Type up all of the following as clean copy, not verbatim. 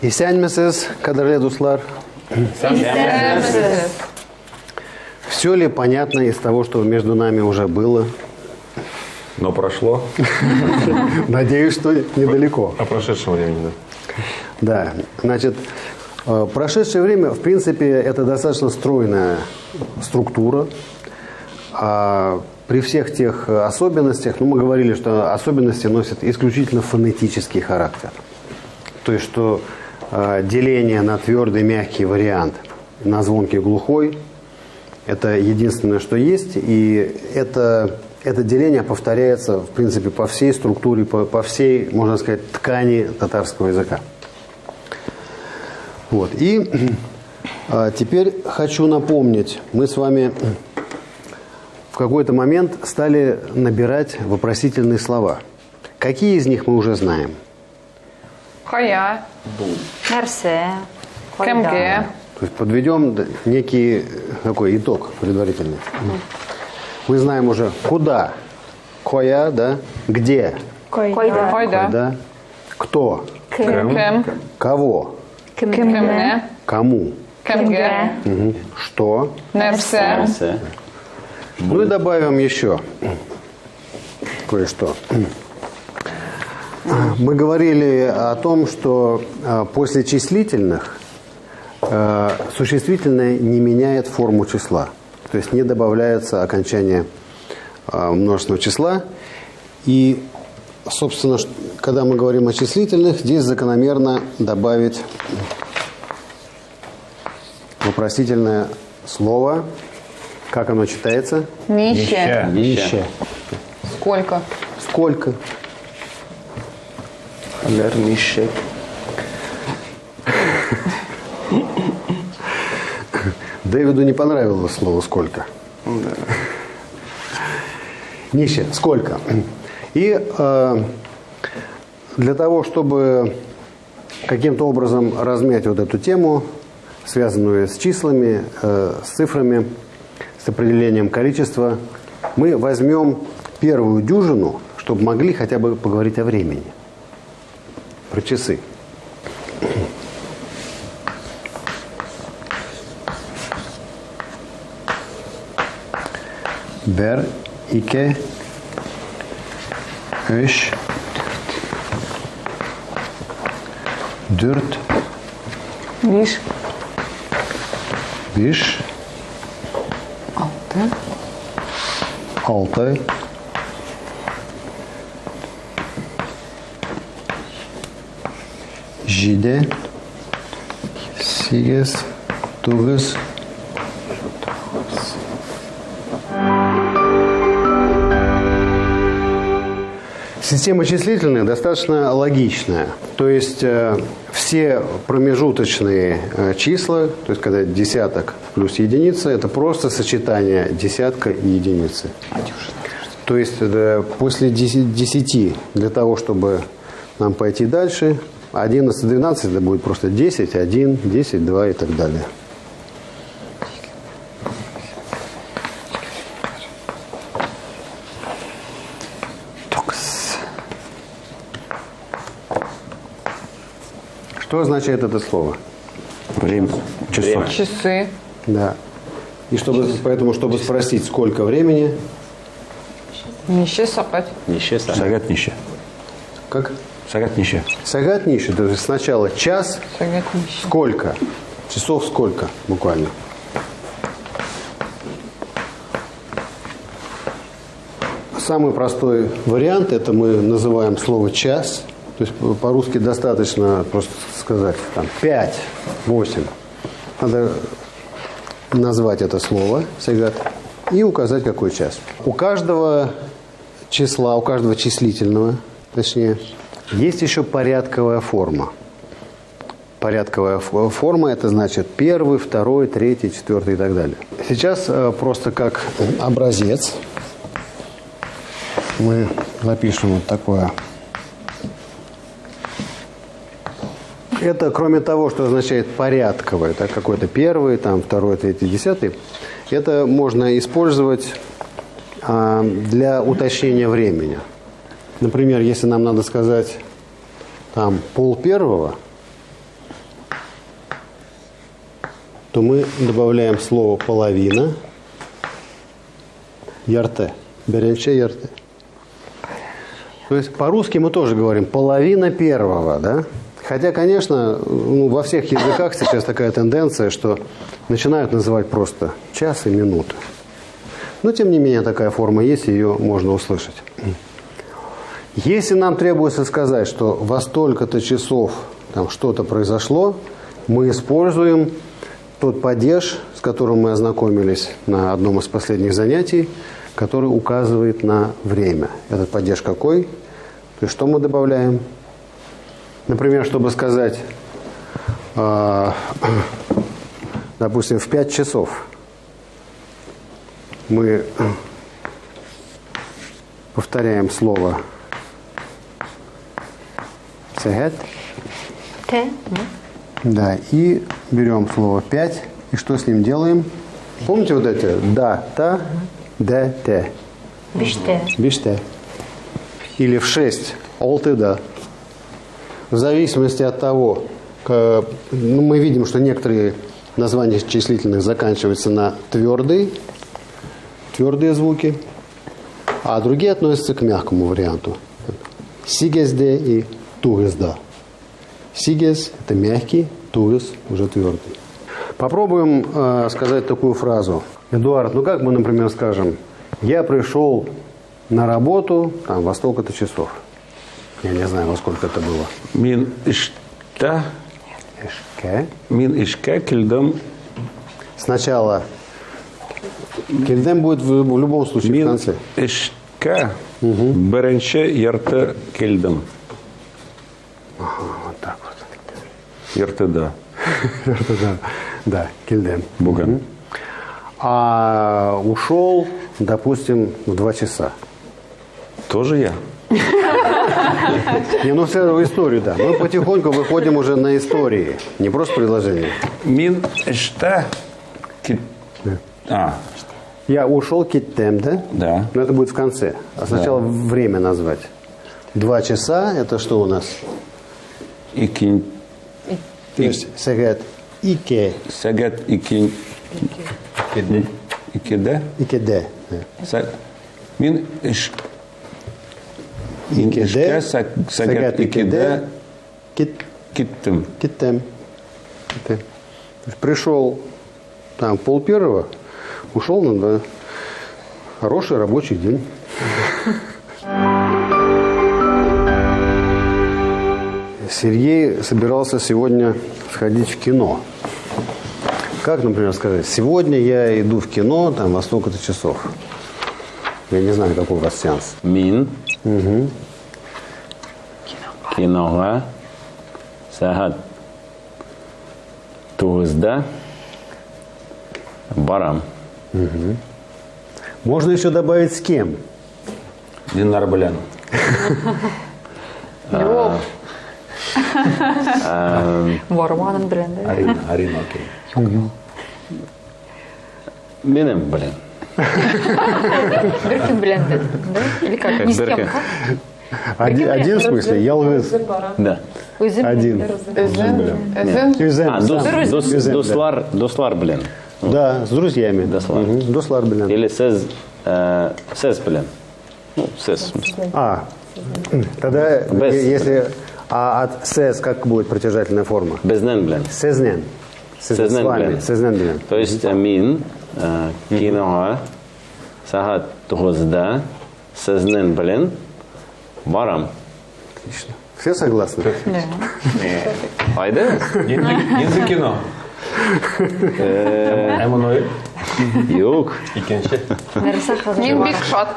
İstenmesiz kaderli dostlar. Все ли понятно из того, что между нами уже было? Но прошло. Надеюсь, что недалеко. О прошедшем времени, да. Да, значит, прошедшее время, в принципе, это достаточно стройная структура. При всех тех особенностях, мы говорили, что особенности носят исключительно фонетический характер. То есть, что деление на твердый, мягкий вариант, на звонкий, глухой, это единственное, что есть. И это деление повторяется, в принципе, по всей структуре, по всей, можно сказать, ткани татарского языка. Вот. И теперь хочу напомнить, мы с вами в какой-то момент стали набирать вопросительные слова. Какие из них мы уже знаем? Хая. Нәрсе. Кемге. То есть подведем некий такой итог предварительный. Мы знаем уже куда, коя, да, где, Койда. Койда. да, кто, Кем. кого, Кемне. кому, Кемге. что. Нерсе. Ну и добавим еще кое-что. Мы говорили о том, что после числительных существительное не меняет форму числа. То есть не добавляется окончание множественного числа. И, собственно, когда мы говорим о числительных, здесь закономерно добавить вопросительное слово. Как оно читается? Нище. Нище. Сколько? Сколько? Нище. Дэвиду не понравилось слово «сколько». Нище. Сколько? И для того, чтобы каким-то образом размять вот эту тему, связанную с числами, с цифрами, с определением количества, мы возьмем первую дюжину, чтобы могли хотя бы поговорить о времени, про часы. Бер, ике, үш, дүрт, Виш. биш, Алты. алты, жеті, сегіз, тоғыз. Система числительных достаточно логичная. То есть все промежуточные числа, то есть когда десяток плюс единица, это просто сочетание десятка и единицы. То есть после 10 для того, чтобы нам пойти дальше, 11, 12 это будет просто 10, 1, 10, 2 и так далее. Что означает это слово? Время. Часов. Часы. Да. И поэтому, чтобы спросить, сколько времени, Нище сапать. Нище. Сагат нище. как? Сагат нище. Сагат нище, то есть сначала час, Сагат нище. сколько? Часов сколько, буквально. Самый простой вариант, это мы называем слово час. То есть по-русски достаточно просто сказать там 5, 8. Надо назвать это слово, сагат, и указать, какой час. У каждого числа, у каждого числительного, точнее, есть еще порядковая форма. Порядковая форма – это значит первый, второй, третий, четвертый и так далее. Сейчас просто как образец мы напишем вот такое. Это, кроме того, что означает порядковое, так, какой-то первый, там, второй, третий, десятый, это можно использовать для уточнения времени. Например, если нам надо сказать там 12:30, то мы добавляем слово половина. Ярте. Беренче ярте. То есть по-русски мы тоже говорим половина первого, да? Хотя, конечно, во всех языках сейчас такая тенденция, что начинают называть просто час и минуты. Но, тем не менее, такая форма есть, ее можно услышать. Если нам требуется сказать, что во столько-то часов там что-то произошло, мы используем тот падеж, с которым мы ознакомились на одном из последних занятий, который указывает на время. Этот падеж какой? То есть что мы добавляем? Например, чтобы сказать, допустим, в 5 часов мы повторяем слово «сегет». Те. Да, и берем слово 5, и что с ним делаем? Помните вот эти «да», «та», «де», «те»? Биште. Биште. Или в 6 «олты», «да». В зависимости от того, мы видим, что некоторые названия числительных заканчиваются на твердые звуки, а другие относятся к мягкому варианту. Сигезде и тугезда. Сигез – это мягкий, тугез – уже твердый. Попробуем сказать такую фразу. Эдуард, как мы, например, скажем, я пришел на работу во столько-то часов. Я не знаю, во сколько это было. Мин ишта. Эшке. Мин ишке кельдам. Сначала кельдем будет в любом случае в Мин конце. ишке. Беренче ярте кельдам. Вот так вот. Ярте да. Да, кельдем. Буган. А ушел, допустим, в 2 часа. Тоже я. Не, все историю, да. Мы потихоньку выходим уже на истории, не просто предложение. Мин ишта. Я ушел киттем, да? Да. Но это будет в конце. А сначала время назвать. 2 часа, это что у нас? Икин. То есть, сегет, ике, Сагат икин. Икиде. икеде. Мин иш. Икеде, Сагат икиде. Киттем. Киттем. То есть пришел там 11:30, ушел на 2. Хороший рабочий день. Сергей собирался сегодня сходить в кино. Как, например, сказать, сегодня я иду в кино во столько-то часов. Я не знаю, какой у вас сеанс. Мин. Киноға сағат 9-да барам. Можно еще добавить с кем? Динар Белян. Варванен бренды. Арина, окей. Менің, блин. Биркин бренды. Да? Или как? Ни с кем. Берке. Один в смысле? Ялгыз. Да. Один. Үзен. Достлар, блин. Да, с друзьями. Дослар. Дослар, блин. Или сез, блин. Ну, сез. в смысле. Тогда, Без. если... А от сез как будет протяжательная форма? Безнен, блин. Сезнен. Сезнен, С вами. блин. Сезнен, блин. То есть мин киноға сағат 9-да сезнен, блин, барам. Все согласны? Айда? Ненде кино. Эммануэль. Yok. Икенші. Нәрсе хазыр. Нин биг шот.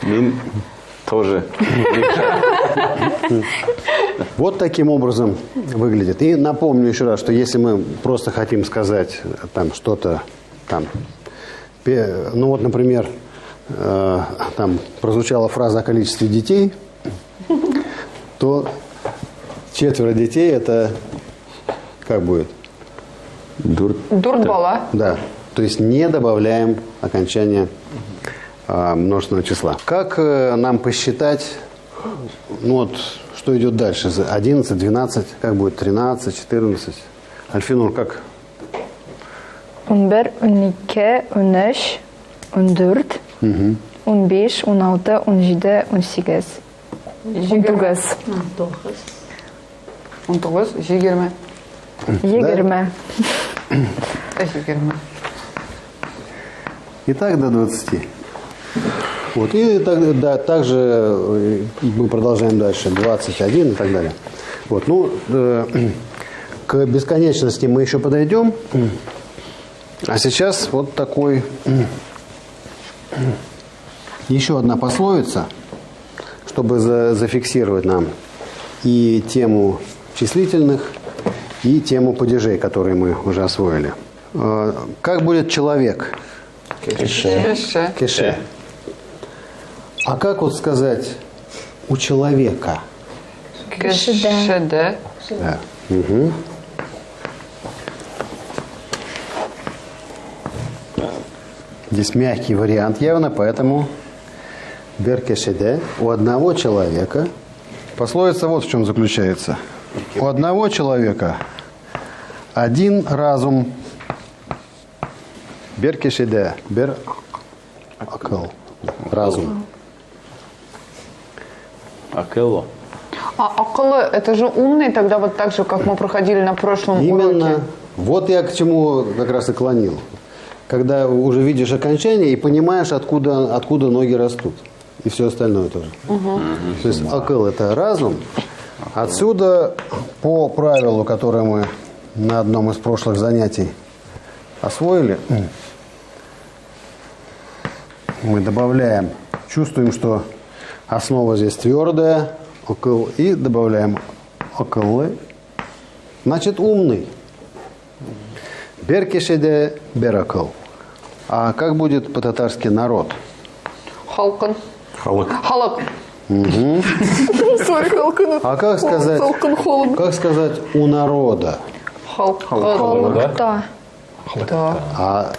Мин тоже. Вот таким образом выглядит. И напомню еще раз, что если мы просто хотим сказать что-то например, прозвучала фраза о количестве детей, то 4 детей это как будет? Дурдбала. Да. То есть не добавляем окончание множественного числа. Как нам посчитать, что идет дальше? 11, 12, как будет? 13, 14. Альфинур, как? 11, 12, 13, 14, 15, 16, 17, 18. 19. 19, 20. 20. 20. И так до 20. Вот. И так, да, также мы продолжаем дальше. 21 и так далее. Вот. Ну, к бесконечности мы еще подойдем. А сейчас вот такой еще одна пословица, чтобы зафиксировать нам и тему числительных, и тему падежей, которые мы уже освоили. Как будет человек? Кеше. Кеше. А как вот сказать у человека? Кешеде. Да. Угу. Здесь мягкий вариант явно, поэтому беркешеде у одного человека. Пословица вот в чем заключается. У одного человека один разум. Беркешеде. Бер акыл. Разум. Акелло. А акылы, это же умный тогда вот так же, как мы проходили на прошлом Именно. уроке. Вот я к чему как раз и клонил. Когда уже видишь окончание и понимаешь, откуда ноги растут. И все остальное тоже. То есть акыл – это разум. Отсюда, по правилу, которое мы на одном из прошлых занятий освоили, мы добавляем, чувствуем, что основа здесь твердая, акыл, и добавляем акыллы, значит умный. Беркешеде беракыл. А как будет по-татарски народ? Халкан. Халык. Халак. Сори, халкан. А как сказать, Халкан, холод. как сказать у народа? Халакта. Да. А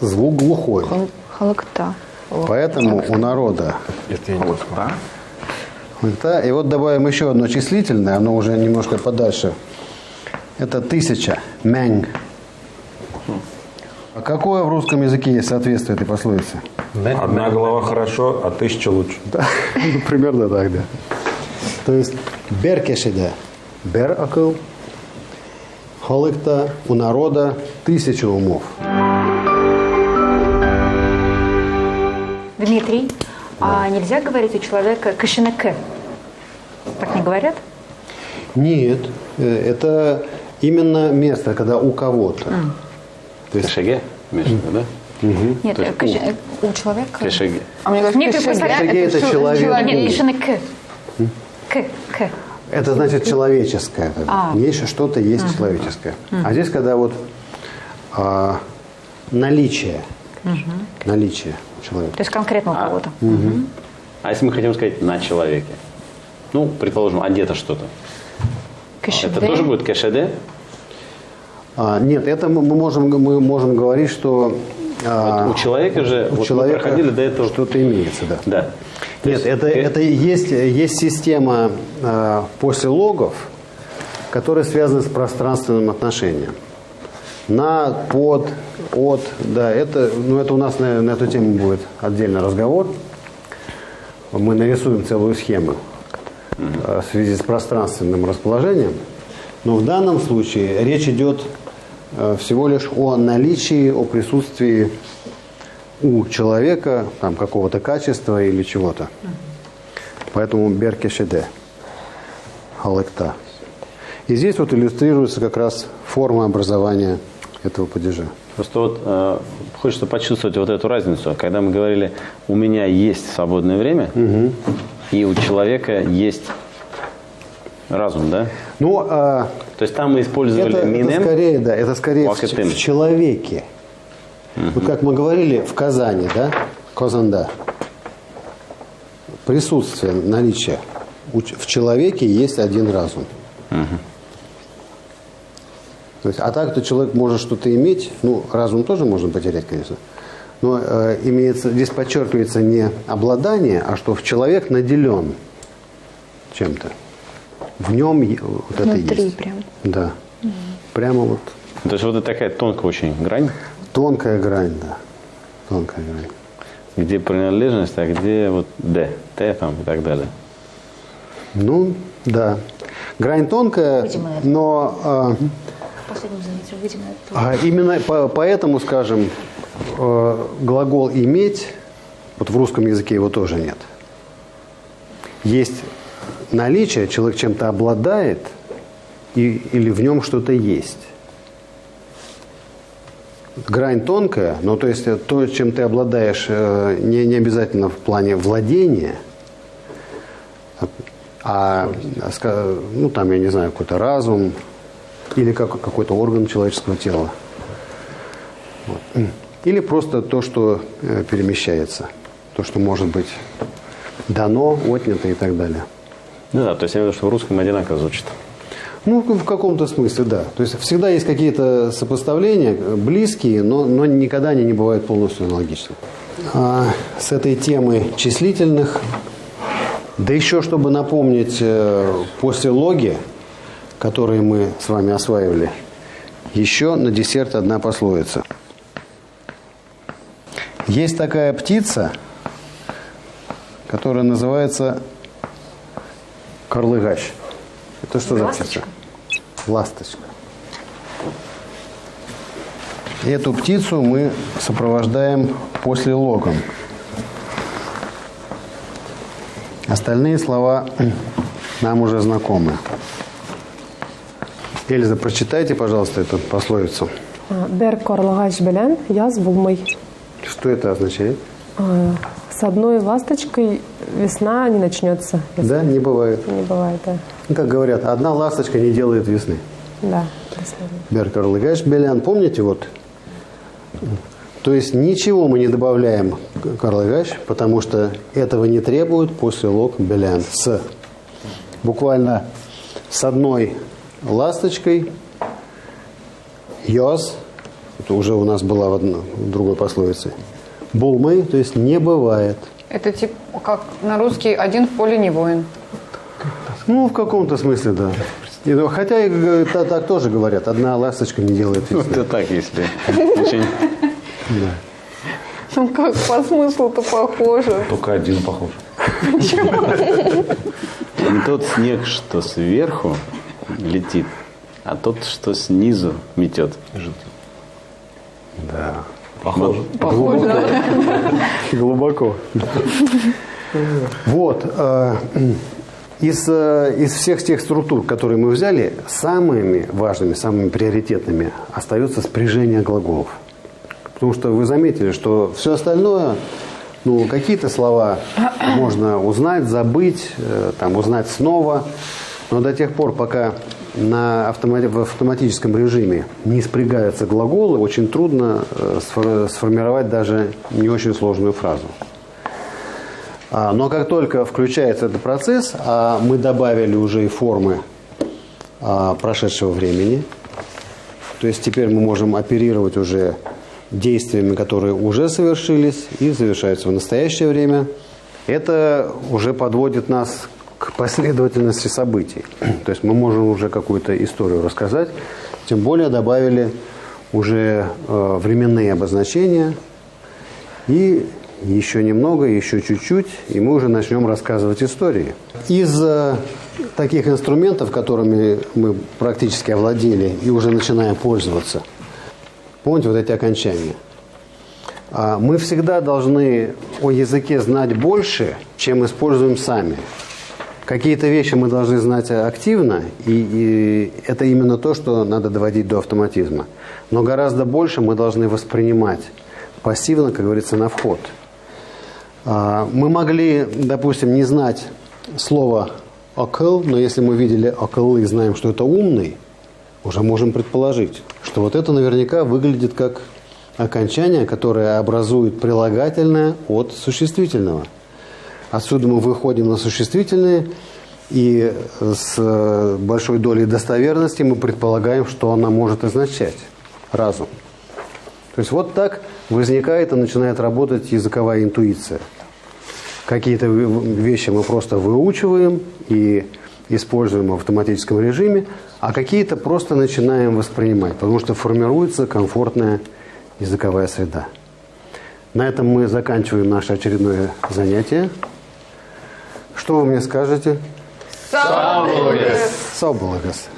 звук глухой. Халакта. Поэтому у народа. Да, и вот добавим еще одно числительное, оно уже немножко подальше. Это 1000. Мэнг. А какое в русском языке есть соответствие этой пословице? Одна голова хорошо, а 1000 лучше. Да, ну, примерно так, да. То есть беркешеде бер акыл, халыкта у народа 1000 умов. Дмитрий, а нельзя говорить у человека кашинеке? Так не говорят? Нет, это именно место, когда у кого-то. То есть Кешеге, имеешь в виду, да? Нет, То есть у человека... Кешеге. А мне кажется, Некоторые кешеде представляют, Кешеге это человек. Нет, кашинеке. К. это значит человеческое. Есть что-то есть человеческое. А здесь, когда вот наличие человека. То есть конкретно у кого-то. А если мы хотим сказать на человеке? Ну, предположим, одето что-то. Это тоже будет кешеде? Нет, это мы можем говорить, что Вот у человека же, у вот мы человека проходили до этого. что-то имеется, да. Да. То Нет, есть, это есть система после логов, которая связана с пространственным отношением. На, под, от, да, это у нас на эту тему будет отдельный разговор. Мы нарисуем целую схему в связи с пространственным расположением. Но в данном случае речь идет всего лишь о наличии, о присутствии у человека там, какого-то качества или чего-то. Поэтому беркешеде, халыкта. И здесь вот иллюстрируется как раз форма образования этого падежа. Просто вот хочется почувствовать вот эту разницу. Когда мы говорили, у меня есть свободное время, и у человека есть разум, да? Ну, То есть там мы использовали это минем. скорее, да, это скорее Вакетым. в человеке. Вот как мы говорили в Казани, да, Казанда, присутствие, наличие. В человеке есть один разум. То есть, а так-то человек может что-то иметь, ну, разум тоже можно потерять, конечно, но имеется, здесь подчеркивается не обладание, а что человек наделен чем-то. В нем вот это Внутри есть. прям. Да. Прямо вот То есть вот это такая тонкая очень грань, тонкая грань, да. Тонкая грань. где принадлежность, а где вот Д, Т там и так далее. Ну, да. Грань тонкая, Видимо, это. но В последнем занятии выйдем на это. именно поэтому, скажем, глагол «иметь», вот в русском языке его тоже нет. Есть наличие, человек чем-то обладает, или в нем что-то есть. Грань тонкая, но то есть то, чем ты обладаешь, не обязательно в плане владения, ну там, я не знаю, какой-то разум или какой-то орган человеческого тела. Вот. Или просто то, что перемещается, то, что может быть дано, отнято и так далее. Ну да, то есть я имею в виду, что в русском одинаково звучит. Ну, в каком-то смысле, да. То есть всегда есть какие-то сопоставления, близкие, но никогда они не бывают полностью аналогичны. С этой темы числительных, да еще чтобы напомнить после логи, которые мы с вами осваивали, еще на десерт одна пословица. Есть такая птица, которая называется карлыгач. Это что за птица? Ласточка. Эту птицу мы сопровождаем после логом. Остальные слова нам уже знакомы. Эльза, прочитайте, пожалуйста, эту пословицу. Бер карлыгач белен яз булмый. Что это означает? С одной ласточкой весна не начнется. Если Да, не бывает. не бывает, да. Ну, как говорят, одна ласточка не делает весны. Да. Бер карлыгач белян. Помните вот? То есть ничего мы не добавляем карлыгач, потому что этого не требует после лог белян. Буквально с одной ласточкой йоз, это уже у нас была в другой пословице, булмы, то есть не бывает. Это типа как на русский «один в поле не воин». Ну, в каком-то смысле, да. Хотя и так тоже говорят, одна ласточка не делает весны. Это так, если очень... Ну как, по смыслу-то похоже. Только один похож. Не тот снег, что сверху летит, а тот, что снизу метет. Да. Похоже. Похоже, да. Глубоко. Вот. Из всех тех структур, которые мы взяли, самыми важными, самыми приоритетными остается спряжение глаголов. Потому что вы заметили, что все остальное, ну, какие-то слова можно узнать, забыть, там, узнать снова. Но до тех пор, пока в автоматическом режиме не спрягаются глаголы, очень трудно сформировать даже не очень сложную фразу. Но как только включается этот процесс, а мы добавили уже и формы прошедшего времени, то есть теперь мы можем оперировать уже действиями, которые уже совершились и завершаются в настоящее время, это уже подводит нас к последовательности событий. То есть мы можем уже какую-то историю рассказать, тем более добавили уже временные обозначения и еще немного, еще чуть-чуть, и мы уже начнем рассказывать истории. Из таких инструментов, которыми мы практически овладели и уже начинаем пользоваться, помните вот эти окончания? Мы всегда должны о языке знать больше, чем используем сами. Какие-то вещи мы должны знать активно, и это именно то, что надо доводить до автоматизма. Но гораздо больше мы должны воспринимать пассивно, как говорится, на вход. Мы могли, допустим, не знать слово «окл», но если мы видели «окл» и знаем, что это «умный», уже можем предположить, что вот это наверняка выглядит как окончание, которое образует прилагательное от существительного. Отсюда мы выходим на существительное, и с большой долей достоверности мы предполагаем, что она может означать разум. То есть вот так возникает и начинает работать языковая интуиция. Какие-то вещи мы просто выучиваем, и используем в автоматическом режиме, а какие-то просто начинаем воспринимать, потому что формируется комфортная языковая среда. На этом мы заканчиваем наше очередное занятие. Что вы мне скажете? Саубулгас.